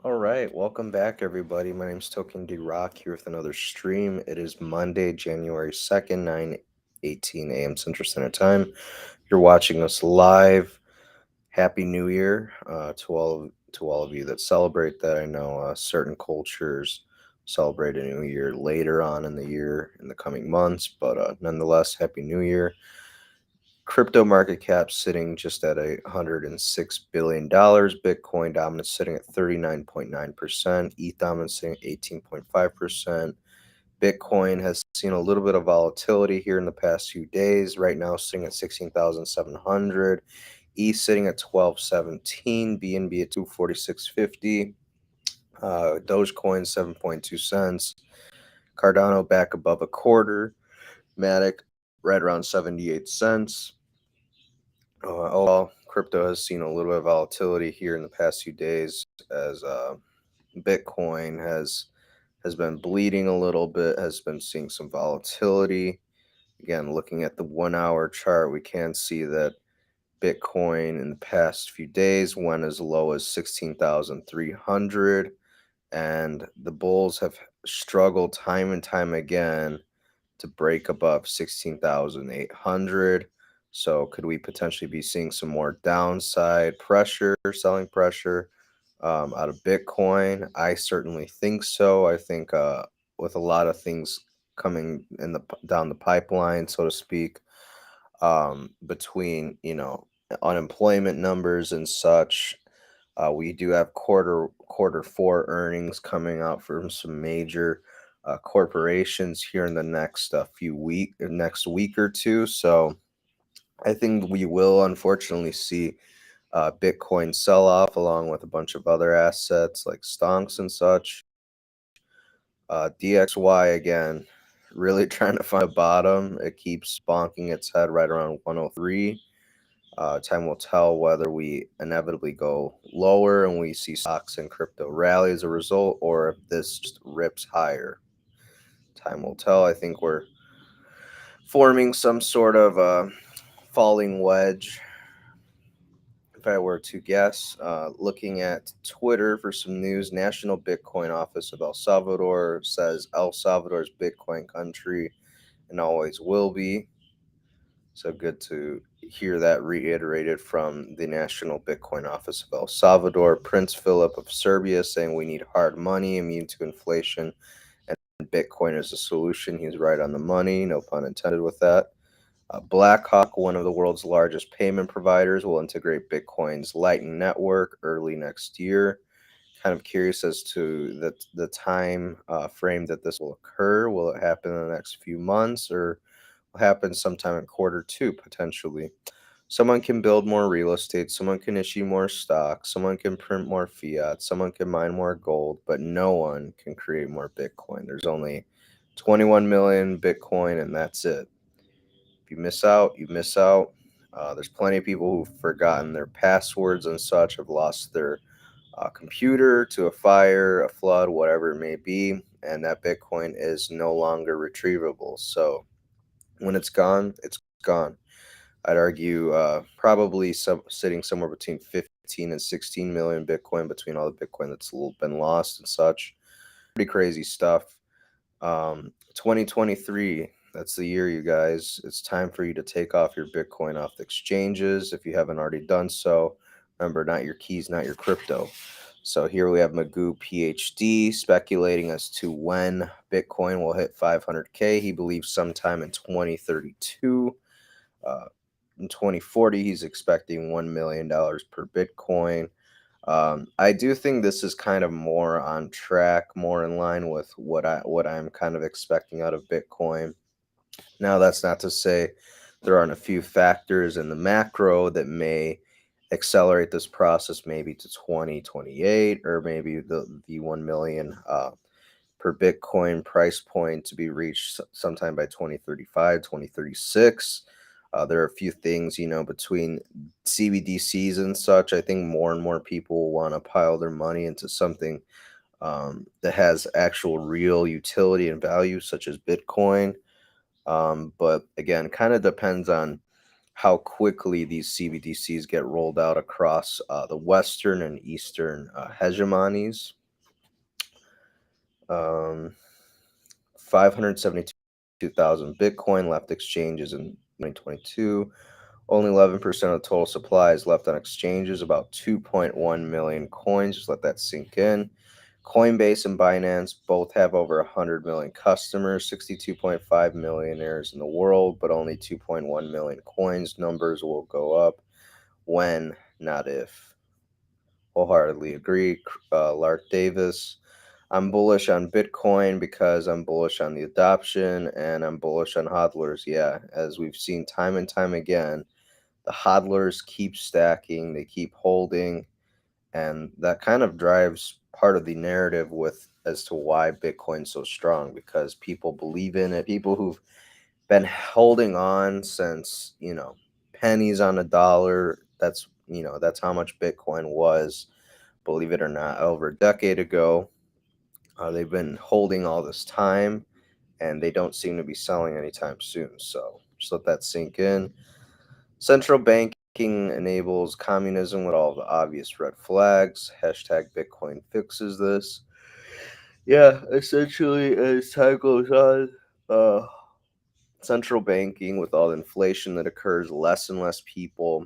All right, welcome back, everybody. My name's Token D Rock here with another stream. It is Monday, January 2nd, 9:18 a.m. Central Standard Time. You're watching us live. Happy New Year to all of you that celebrate that. I know certain cultures celebrate a new year later on in the year in the coming months, but nonetheless, Happy New Year. Crypto market cap sitting just at $106 billion. Bitcoin dominance sitting at 39.9%. ETH dominance sitting at 18.5%. Bitcoin has seen a little bit of volatility here in the past few days. Right now, sitting at 16,700. ETH sitting at 1217. BNB at 246.50. Dogecoin 7.2 cents. Cardano back above a quarter. Matic right around 78 cents. Overall, crypto has seen a little bit of volatility here in the past few days as Bitcoin has been bleeding a little bit, has been seeing some volatility. Again, looking at the 1 hour chart, we can see that Bitcoin in the past few days went as low as 16,300, and the bulls have struggled time and time again to break above 16,800. So could we potentially be seeing some more downside pressure, selling pressure out of Bitcoin? I certainly think so. I think with a lot of things coming in the down the pipeline, so to speak, between unemployment numbers and such. We do have quarter four earnings coming out from some major corporations here in the next next week or two. So I think we will unfortunately see Bitcoin sell off along with a bunch of other assets like stonks and such. DXY again, really trying to find a bottom. It keeps bonking its head right around 103. Time will tell whether we inevitably go lower and we see stocks and crypto rally as a result, or if this just rips higher. Time will tell. I think we're forming some sort of falling wedge. If I were to guess, looking at Twitter for some news, National Bitcoin Office of El Salvador says El Salvador's Bitcoin country and always will be. So good to hear that reiterated from the National Bitcoin Office of El Salvador. Prince Philip of Serbia saying we need hard money, immune to inflation, and Bitcoin is a solution. He's right on the money, no pun intended with that. Blackhawk, one of the world's largest payment providers, will integrate Bitcoin's Lightning Network early next year. Kind of curious as to the time frame that this will occur. Will it happen in the next few months, or will happen sometime in quarter two potentially? Someone can build more real estate, someone can issue more stock, someone can print more fiat, someone can mine more gold, but no one can create more Bitcoin. There's only 21 million Bitcoin, and that's it. If you miss out, you miss out. There's plenty of people who've forgotten their passwords and such, have lost their computer to a fire, a flood, whatever it may be, and that Bitcoin is no longer retrievable. So when it's gone, it's gone. I'd argue probably sitting somewhere between 15 and 16 million Bitcoin between all the Bitcoin that's been lost and such. Pretty crazy stuff. 2023, that's the year, you guys. It's time for you to take off your Bitcoin off the exchanges if you haven't already done so. Remember, not your keys, not your crypto. So here we have Magoo PhD speculating as to when Bitcoin will hit 500K. He believes sometime in 2032. Uh, in 2040, he's expecting $1 million per Bitcoin. I do think this is kind of more on track, more in line with what I'm kind of expecting out of Bitcoin. Now, that's not to say there aren't a few factors in the macro that may accelerate this process maybe to 2028, or maybe the 1 million per Bitcoin price point to be reached sometime by 2035, 2036. There are a few things, between CBDCs and such. I think more and more people will want to pile their money into something that has actual real utility and value, such as Bitcoin. But again, kind of depends on how quickly these CBDCs get rolled out across the Western and Eastern hegemonies. Um, 572,000 Bitcoin left exchanges in 2022. Only 11% of the total supply is left on exchanges, about 2.1 million coins. Just let that sink in. Coinbase and Binance both have over 100 million customers, 62.5 millionaires in the world, but only 2.1 million coins. Numbers will go up when, not if. Wholeheartedly agree. Lark Davis. I'm bullish on Bitcoin because I'm bullish on the adoption and I'm bullish on hodlers. Yeah, as we've seen time and time again, the hodlers keep stacking, they keep holding, and that kind of drives part of the narrative with as to why Bitcoin's so strong because people believe in it. People who've been holding on since, pennies on a dollar. That's how much Bitcoin was, believe it or not, over a decade ago. They've been holding all this time and they don't seem to be selling anytime soon. So just let that sink in. Central banking enables communism with all the obvious red flags. Hashtag Bitcoin fixes this. Yeah, essentially, as time goes on, uh, central banking with all the inflation that occurs, less and less people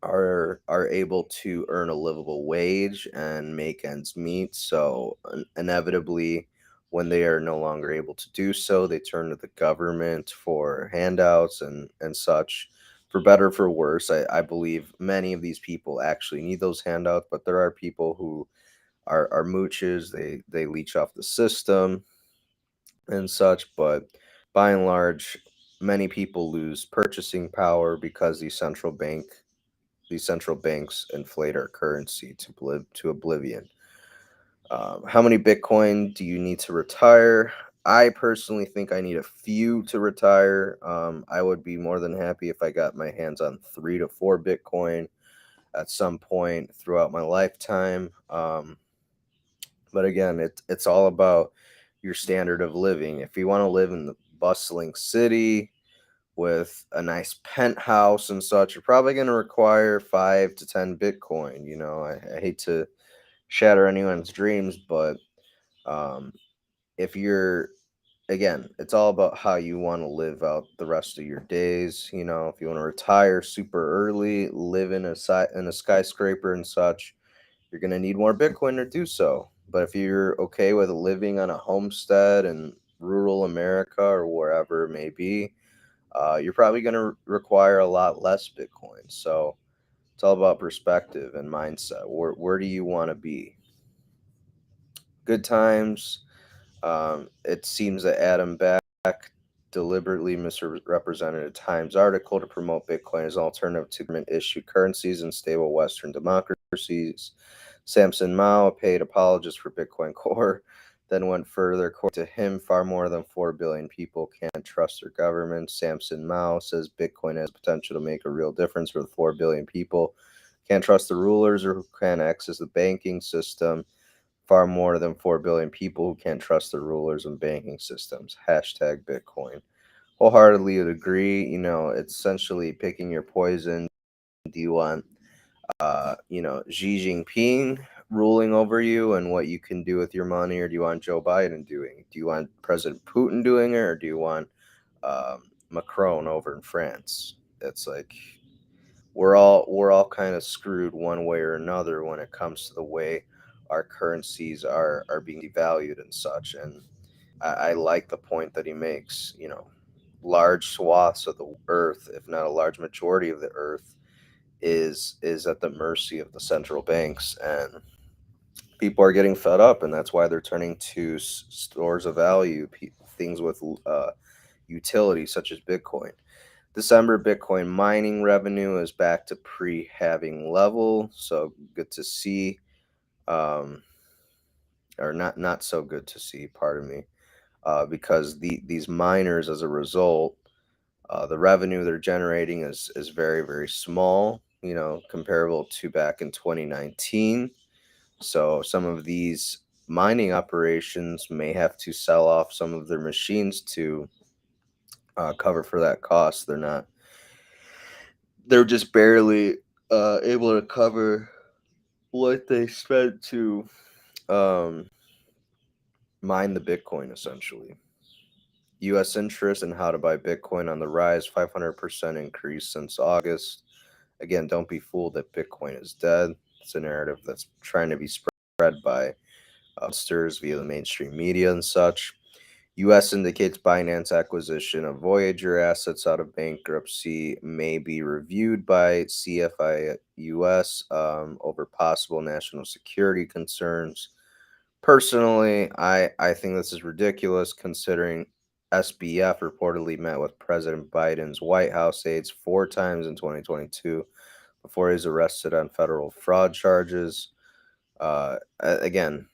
are able to earn a livable wage and make ends meet. So inevitably, when they are no longer able to do so, they turn to the government for handouts and such. For better or for worse, I believe many of these people actually need those handouts, but there are people who are mooches. They leech off the system and such. But by and large, many people lose purchasing power because these central banks inflate our currency to oblivion. How many Bitcoin do you need to retire? I personally think I need a few to retire. I would be more than happy if I got my hands on 3 to 4 Bitcoin at some point throughout my lifetime. But again, it's all about your standard of living. If you want to live in the bustling city with a nice penthouse and such, you're probably going to require 5 to 10 Bitcoin. I hate to shatter anyone's dreams, but um, if you're, again, it's all about how you want to live out the rest of your days. If you want to retire super early, live in a skyscraper and such, you're going to need more Bitcoin to do so. But if you're okay with living on a homestead in rural America or wherever it may be, you're probably going to require a lot less Bitcoin. So it's all about perspective and mindset. Where do you want to be? Good times. It seems that Adam Back deliberately misrepresented a Times article to promote Bitcoin as an alternative to government issued currencies in stable Western democracies. Samson Mao, a paid apologist for Bitcoin Core, then went further. According to him, far more than 4 billion people can't trust their government. Samson Mao says Bitcoin has potential to make a real difference for the 4 billion people. Can't trust the rulers or who can't access the banking system. Far more than 4 billion people who can't trust the rulers and banking systems. Hashtag Bitcoin. Wholeheartedly would agree. It's essentially picking your poison. Do you want Xi Jinping ruling over you and what you can do with your money, or do you want Joe Biden doing? Do you want President Putin doing it, or do you want Macron over in France? It's like we're all kind of screwed one way or another when it comes to the way our currencies are being devalued and such. And I like the point that he makes. Large swaths of the earth, if not a large majority of the earth, is at the mercy of the central banks, and people are getting fed up, and that's why they're turning to stores of value, things with utility such as Bitcoin. December Bitcoin mining revenue is back to pre-halving level, so good to see. Um, or not so good to see, pardon me, because these miners, as a result, the revenue they're generating is very very small. Comparable to back in 2019. So some of these mining operations may have to sell off some of their machines to cover for that cost. They're not they're just barely able to cover what they spent to um, mine the Bitcoin, essentially. U.S. interest in how to buy Bitcoin on the rise, 500% increase since August. Again, don't be fooled that Bitcoin is dead. It's a narrative that's trying to be spread by monsters via the mainstream media and such. U.S. indicates Binance acquisition of Voyager assets out of bankruptcy may be reviewed by CFI U.S. Over possible national security concerns. Personally, I think this is ridiculous considering SBF reportedly met with President Biden's White House aides 4 times in 2022 before he was arrested on federal fraud charges. Again,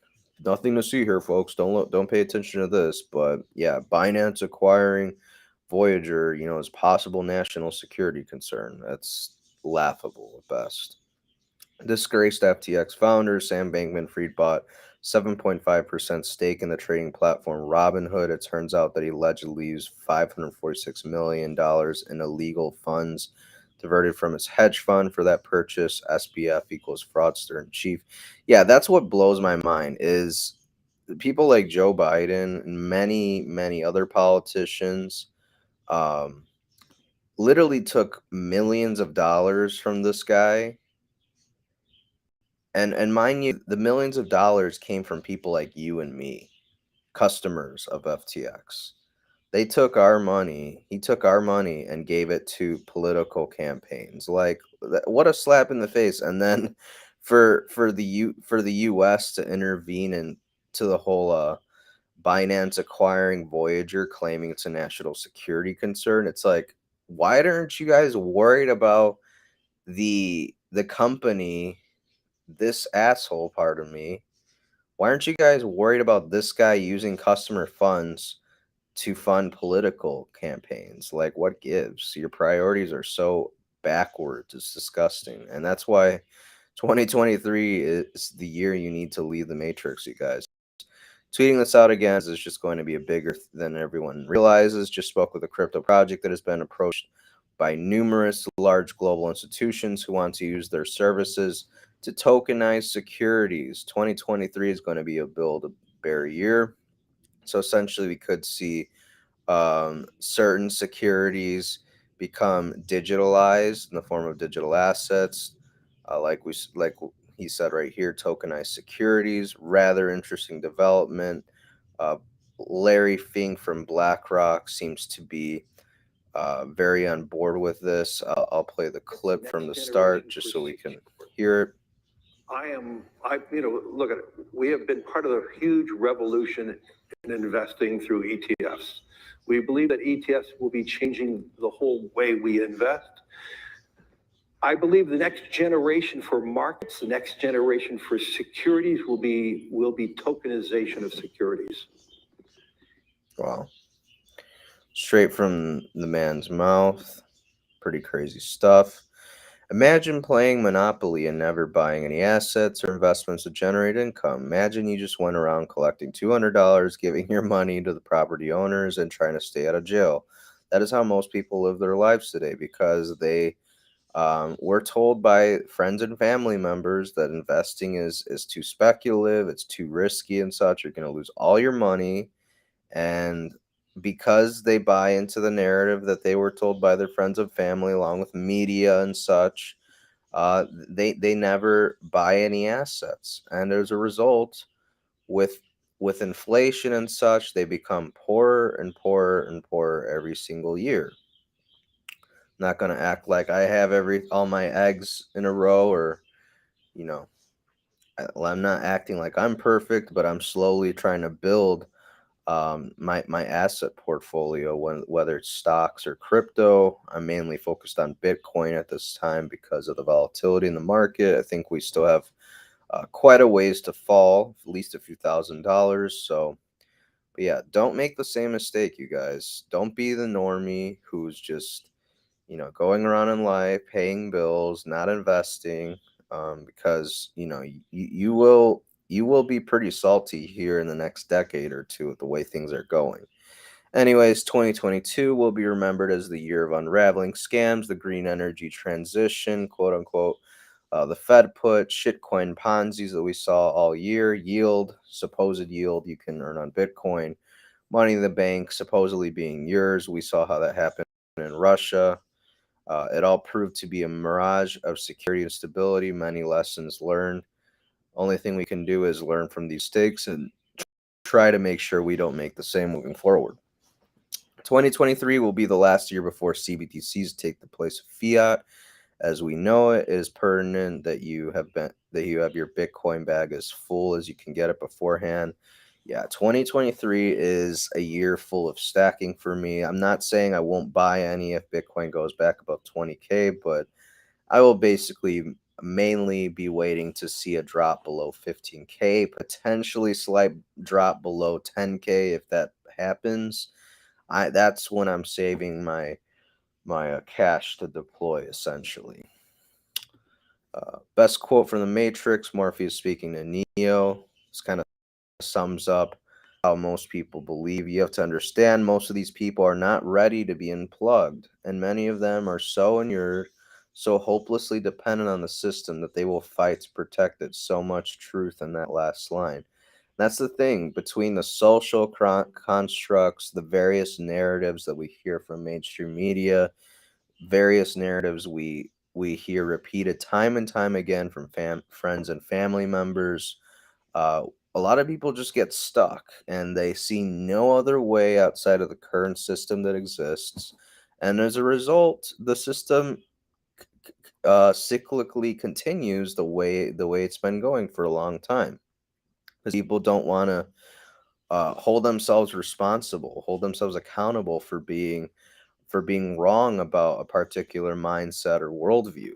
nothing to see here, folks. Don't pay attention to this, but yeah, Binance acquiring Voyager, is possible national security concern. That's laughable at best. Disgraced FTX founder Sam Bankman-Fried bought 7.5% stake in the trading platform Robinhood. It turns out that he allegedly used $546 million in illegal funds diverted from his hedge fund for that purchase. SBF equals fraudster in chief. Yeah, that's what blows my mind is people like Joe Biden and many, many other politicians um, literally took millions of dollars from this guy. And mind you, the millions of dollars came from people like you and me, customers of FTX. They took our money. He took our money and gave it to political campaigns. Like what a slap in the face. And then for the US to intervene into the whole Binance acquiring Voyager, claiming it's a national security concern. It's like, why aren't you guys worried about the company, this asshole, pardon me? Why aren't you guys worried about this guy using customer funds to fund political campaigns? Like, what gives? Your priorities are so backwards. It's disgusting. And that's why 2023 is the year you need to leave the matrix, you guys. Tweeting this out again is just going to be a bigger than everyone realizes. Just spoke with a crypto project that has been approached by numerous large global institutions who want to use their services to tokenize securities. 2023 is going to be a build a bear year. So essentially, we could see certain securities become digitalized in the form of digital assets, like he said right here, tokenized securities. Rather interesting development. Uh, Larry Fink from BlackRock seems to be very on board with this. I'll play the clip from the start just so we can hear it. Look at it. We have been part of a huge revolution in investing through ETFs. We believe that ETFs will be changing the whole way we invest. I believe the next generation for markets, the next generation for securities will be tokenization of securities. Wow. Straight from the man's mouth. Pretty crazy stuff. Imagine playing Monopoly and never buying any assets or investments to generate income. Imagine you just went around collecting $200, giving your money to the property owners, and trying to stay out of jail. That is how most people live their lives today because they were told by friends and family members that investing is too speculative, it's too risky, and such. You're going to lose all your money. And because they buy into the narrative that they were told by their friends and family, along with media and such, they never buy any assets, and as a result, with with inflation and such, they become poorer and poorer and poorer every single year. Not gonna act like I have all my eggs in a row, or you know, I'm not acting like I'm perfect, but I'm slowly trying to build my asset portfolio, whether it's stocks or crypto. I'm mainly focused on Bitcoin at this time because of the volatility in the market. I think we still have quite a ways to fall, at least a few $1,000s. So, but yeah, don't make the same mistake, you guys. Don't be the normie who's just going around in life, paying bills, not investing, because you will be pretty salty here in the next decade or two with the way things are going. Anyways, 2022 will be remembered as the year of unraveling scams, the green energy transition, quote unquote, the Fed put, shitcoin Ponzi's that we saw all year, yield, supposed yield you can earn on Bitcoin, money in the bank supposedly being yours. We saw how that happened in Russia. It all proved to be a mirage of security and stability, many lessons learned. Only thing we can do is learn from these mistakes and try to make sure we don't make the same moving forward. 2023 will be the last year before CBDCs take the place of fiat. As we know it is pertinent that you have your Bitcoin bag as full as you can get it beforehand. Yeah, 2023 is a year full of stacking for me. I'm not saying I won't buy any if Bitcoin goes back above 20K, but I will basically mainly be waiting to see a drop below 15K, potentially slight drop below 10K if that happens. That's when I'm saving my cash to deploy essentially. Best quote from the Matrix, Morpheus speaking to Neo. This kind of sums up how most people believe. You have to understand most of these people are not ready to be unplugged, and many of them are so inured, so hopelessly dependent on the system that they will fight to protect it. So much truth in that last line. That's the thing between the social constructs, the various narratives that we hear from mainstream media, various narratives we hear repeated time and time again from friends and family members. Uh, a lot of people just get stuck and they see no other way outside of the current system that exists, and as a result, the system cyclically continues the way it's been going for a long time because people don't want to hold themselves responsible, hold themselves accountable for being wrong about a particular mindset or worldview.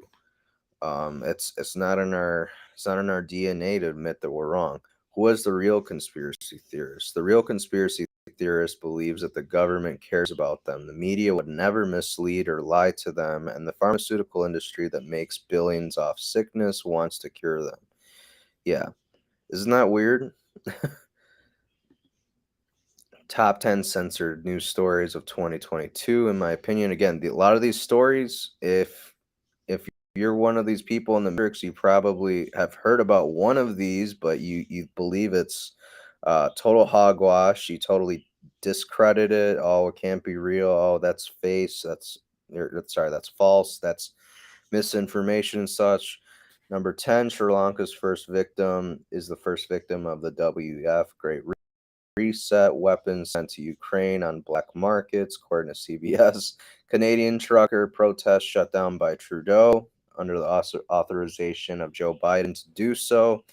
It's not in our DNA to admit that we're wrong. Who is the real conspiracy theorist? The real conspiracy theorist believes that the government cares about them. The media would never mislead or lie to them, and the pharmaceutical industry that makes billions off sickness wants to cure them. Yeah, isn't that weird? Top 10 censored news stories of 2022, in my opinion. Again, a lot of these stories, if you're one of these people in the Matrix, you probably have heard about one of these, but you believe it's total hogwash. You totally discredit it. Oh, it can't be real. Oh, that's face. Sorry, that's false. That's misinformation and such. Number 10, Sri Lanka's first victim is the first victim of the WF Great Reset, weapons sent to Ukraine on black markets, according to CBS. Canadian trucker protest shut down by Trudeau under the authorization of Joe Biden to do so.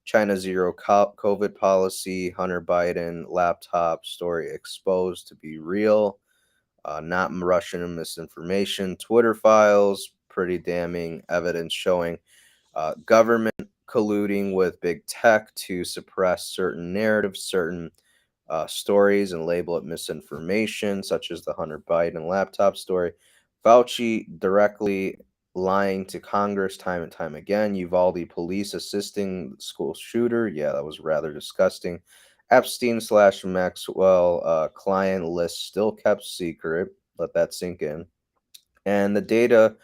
China zero COVID policy, Hunter Biden laptop story exposed to be real, not Russian misinformation. Twitter files, pretty damning evidence showing government colluding with big tech to suppress certain narratives, certain stories and label it misinformation, such as the Hunter Biden laptop story. Fauci directly lying to Congress time and time again. Uvalde police assisting the school shooter. Yeah, that was rather disgusting. Epstein / Maxwell client list still kept secret. Let that sink in. And the data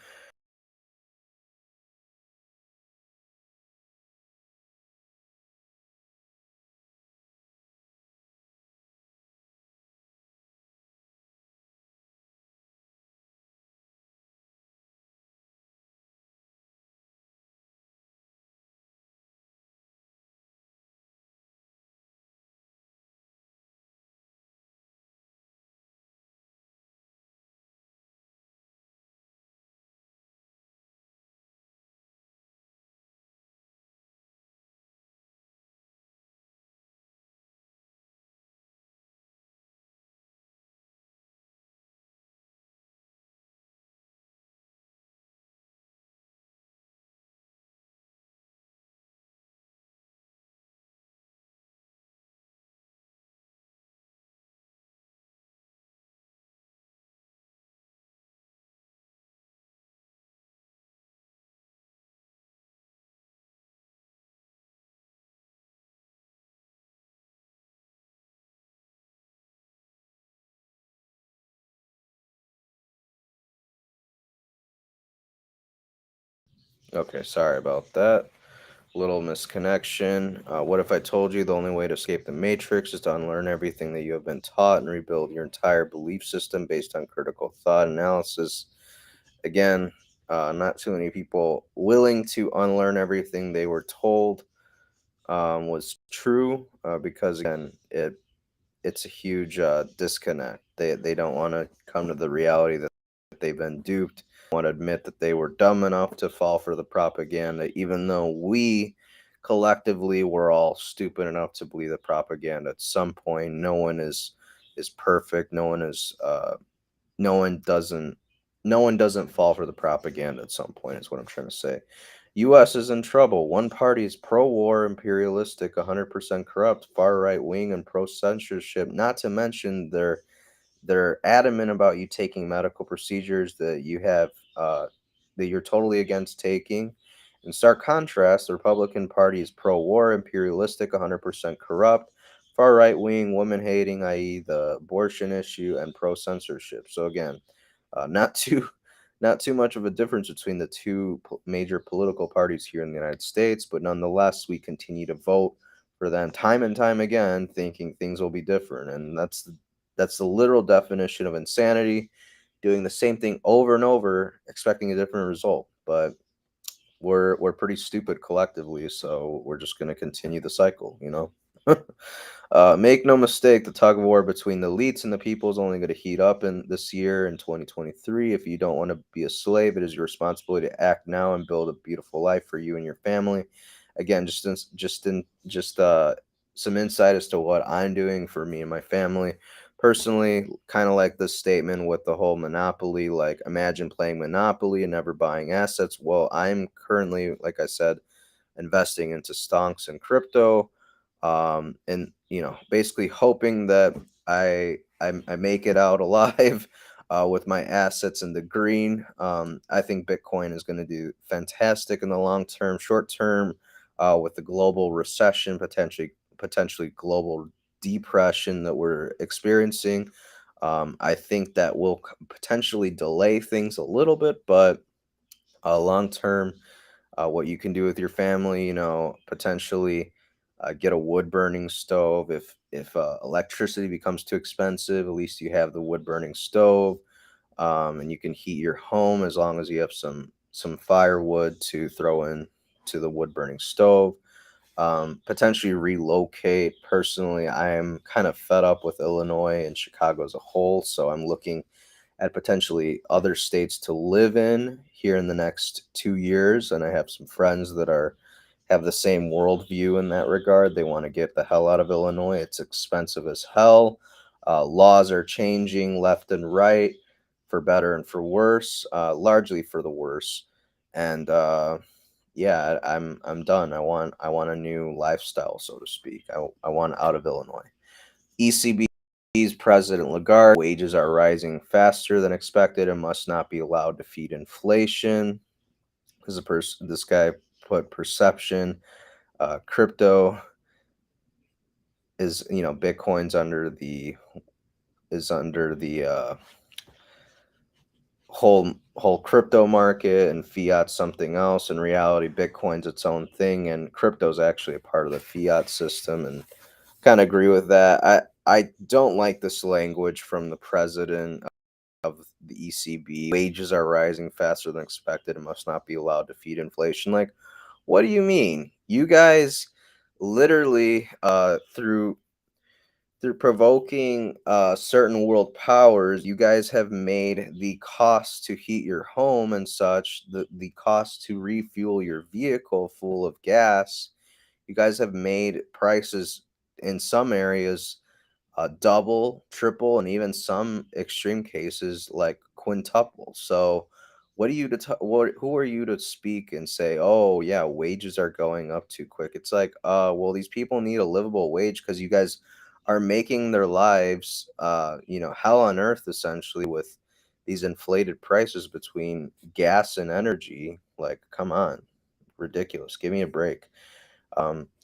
Okay, sorry about that. Little misconnection. What if I told you the only way to escape the matrix is to unlearn everything that you have been taught and rebuild your entire belief system based on critical thought analysis? Again, not too many people willing to unlearn everything they were told was true because again, it's a huge disconnect. They don't want to come to the reality that they've been duped. Want to admit that they were dumb enough to fall for the propaganda, even though we collectively were all stupid enough to believe the propaganda at some point. No one is perfect. No one doesn't fall for the propaganda at some point. Is what I'm trying to say. U.S. is in trouble. One party is pro-war, imperialistic, 100% corrupt, far right wing, and pro-censorship. Not to mention they're adamant about you taking medical procedures that you're totally against taking. In stark contrast, the Republican Party is pro-war, imperialistic, 100% corrupt, far right wing, women hating, i.e., the abortion issue, and pro-censorship. So again, not too not too much of a difference between the two major political parties here in the United States, but nonetheless, we continue to vote for them time and time again, thinking things will be different, and that's the literal definition of insanity, doing the same thing over and over, expecting a different result. But we're pretty stupid collectively, so we're just gonna continue the cycle, you know. Make no mistake, the tug of war between the elites and the people is only going to heat up in this year in 2023. If you don't want to be a slave, it is your responsibility to act now and build a beautiful life for you and your family. Again, just some insight as to what I'm doing for me and my family. Personally, kind of like this statement with the whole monopoly, like imagine playing Monopoly and never buying assets. Well, I'm currently, like I said, investing into stonks and crypto, and basically hoping that I make it out alive with my assets in the green. I think Bitcoin is going to do fantastic in the long term. Short term, with the global recession, potentially global depression that we're experiencing, I think that will potentially delay things a little bit, but long term, what you can do with your family, potentially get a wood burning stove. If electricity becomes too expensive, at least you have the wood burning stove, and you can heat your home as long as you have some firewood to throw in to the wood burning stove. Potentially relocate. Personally, I am kind of fed up with Illinois and Chicago as a whole, so I'm looking at potentially other states to live in here in the next 2 years. And I have some friends that have the same worldview in that regard. They want to get the hell out of Illinois. It's expensive as hell. Laws are changing left and right, for better and for worse, largely for the worse. And yeah, I'm done. I want a new lifestyle, so to speak. I want out of Illinois. ECB's President Lagarde, wages are rising faster than expected and must not be allowed to feed inflation. This guy put perception. Crypto is, Bitcoin's under the whole crypto market, and fiat's something else. In reality, Bitcoin's its own thing, and crypto's actually a part of the fiat system. And kind of agree with that. I don't like this language from the president of the ECB. Wages are rising faster than expected and must not be allowed to feed inflation. Like, what do you mean? You guys literally through provoking certain world powers, you guys have made the cost to heat your home and such, the cost to refuel your vehicle full of gas, you guys have made prices in some areas double, triple, and even some extreme cases like quintuple. So, who are you to speak and say, "Oh yeah, wages are going up too quick"? It's like, well, these people need a livable wage because you guys are making their lives, hell on earth essentially with these inflated prices between gas and energy. Like, come on, ridiculous. Give me a break.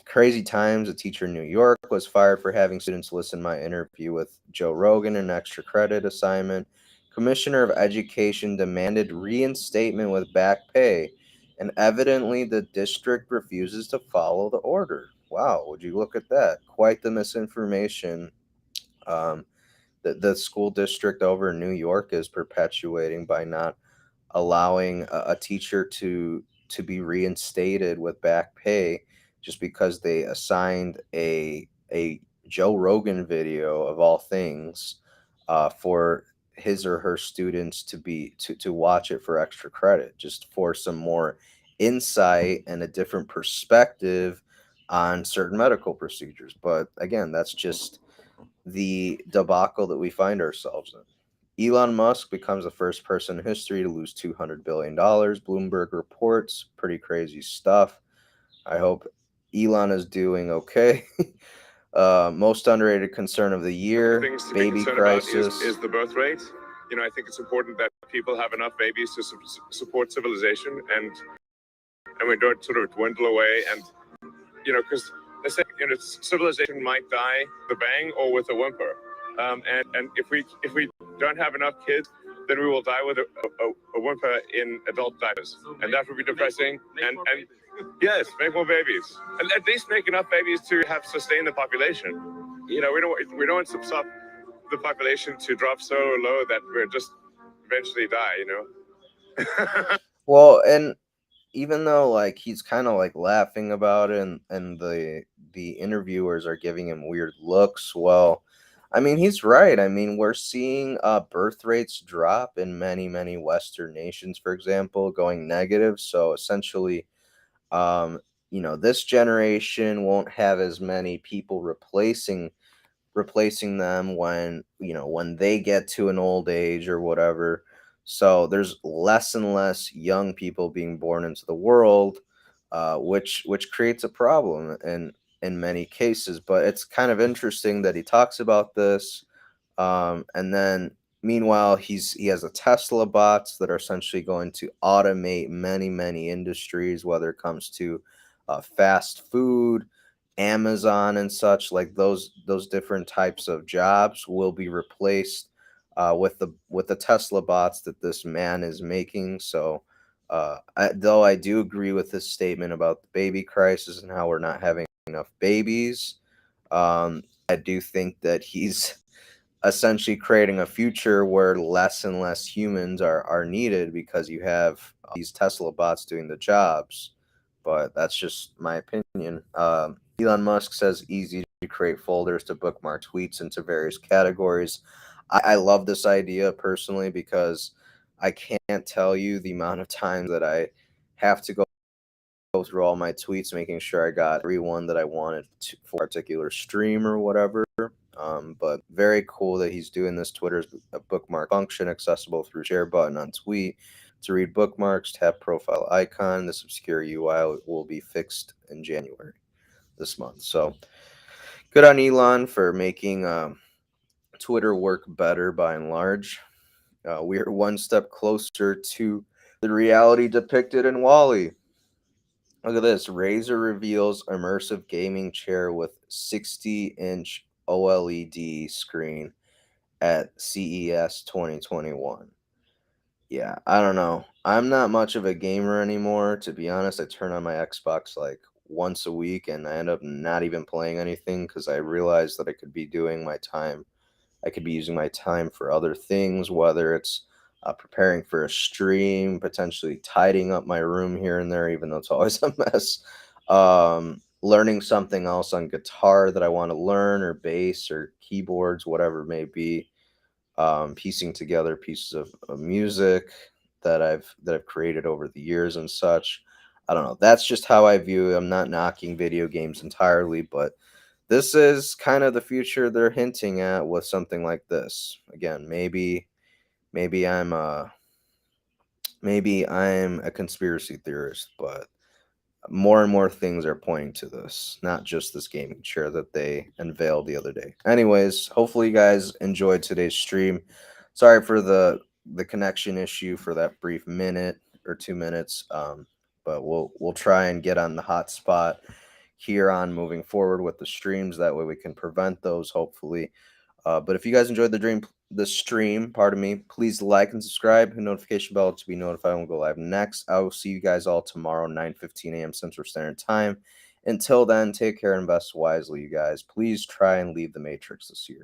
Crazy times. A teacher in New York was fired for having students listen to my interview with Joe Rogan, an extra credit assignment. Commissioner of Education demanded reinstatement with back pay. And evidently, the district refuses to follow the order. Wow, would you look at that? Quite the misinformation. Um, the school district over in New York is perpetuating by not allowing a teacher to be reinstated with back pay just because they assigned a Joe Rogan video of all things for his or her students to be to watch it for extra credit, just for some more insight and a different perspective on certain medical procedures. But again, that's just the debacle that we find ourselves in. Elon Musk becomes the first person in history to lose $200 billion. Bloomberg reports pretty crazy stuff. I hope Elon is doing okay. Most underrated concern of the year, Things to baby be concerned crisis. about is the birth rate. You know, I think it's important that people have enough babies to support civilization, and we don't sort of dwindle away. And you know, because they say, you know, civilization might die the bang or with a whimper. And if we don't have enough kids, then we will die with a whimper in adult diapers, and that would be depressing. And yes, make more babies, and at least make enough babies to have sustain the population. You know, we don't want to stop the population to drop so low that we'll just eventually die. You know. Well, and even though like he's kind of like laughing about it, and the interviewers are giving him weird looks, well, I mean, he's right. I mean, we're seeing birth rates drop in many Western nations, for example, going negative. So essentially, um, this generation won't have as many people replacing them when they get to an old age or whatever. So there's less and less young people being born into the world, which creates a problem in many cases. But it's kind of interesting that he talks about this, and then meanwhile he has a Tesla bots that are essentially going to automate many industries, whether it comes to fast food, Amazon and such. Like those different types of jobs will be replaced with the Tesla bots that this man is making. So though I do agree with this statement about the baby crisis and how we're not having enough babies, I do think that he's essentially creating a future where less and less humans are needed because you have these Tesla bots doing the jobs. But that's just my opinion. Elon Musk says easy to create folders to bookmark tweets into various categories. I love this idea personally because I can't tell you the amount of times that I have to go through all my tweets, making sure I got every one that I wanted for a particular stream or whatever. But very cool that he's doing this. Twitter's a bookmark function accessible through share button on tweet. To read bookmarks, tap profile icon. This obscure UI will be fixed in January this month. So good on Elon for making Twitter work better by and large. We are one step closer to the reality depicted in WALL-E. Look at this. Razer reveals immersive gaming chair with 60-inch OLED screen at CES 2021. Yeah, I don't know. I'm not much of a gamer anymore. To be honest, I turn on my Xbox like once a week and I end up not even playing anything because I realize that I could be using my time for other things, whether it's preparing for a stream, potentially tidying up my room here and there, even though it's always a mess. Learning something else on guitar that I want to learn, or bass, or keyboards, whatever it may be. Piecing together pieces of music that I've created over the years and such. I don't know. That's just how I view it. I'm not knocking video games entirely, but this is kind of the future they're hinting at with something like this. Again, maybe I'm a conspiracy theorist, but more and more things are pointing to this, not just this gaming chair that they unveiled the other day. Anyways, hopefully you guys enjoyed today's stream. Sorry for the connection issue for that brief minute or 2 minutes, but we'll try and get on the hot spot here on moving forward with the streams. That way we can prevent those, hopefully. But if you guys enjoyed the the stream, pardon me, please like and subscribe, hit notification bell to be notified when we go live next. I will see you guys all tomorrow, 9:15 a.m. Central Standard Time. Until then, take care and invest wisely, you guys. Please try and leave the Matrix this year.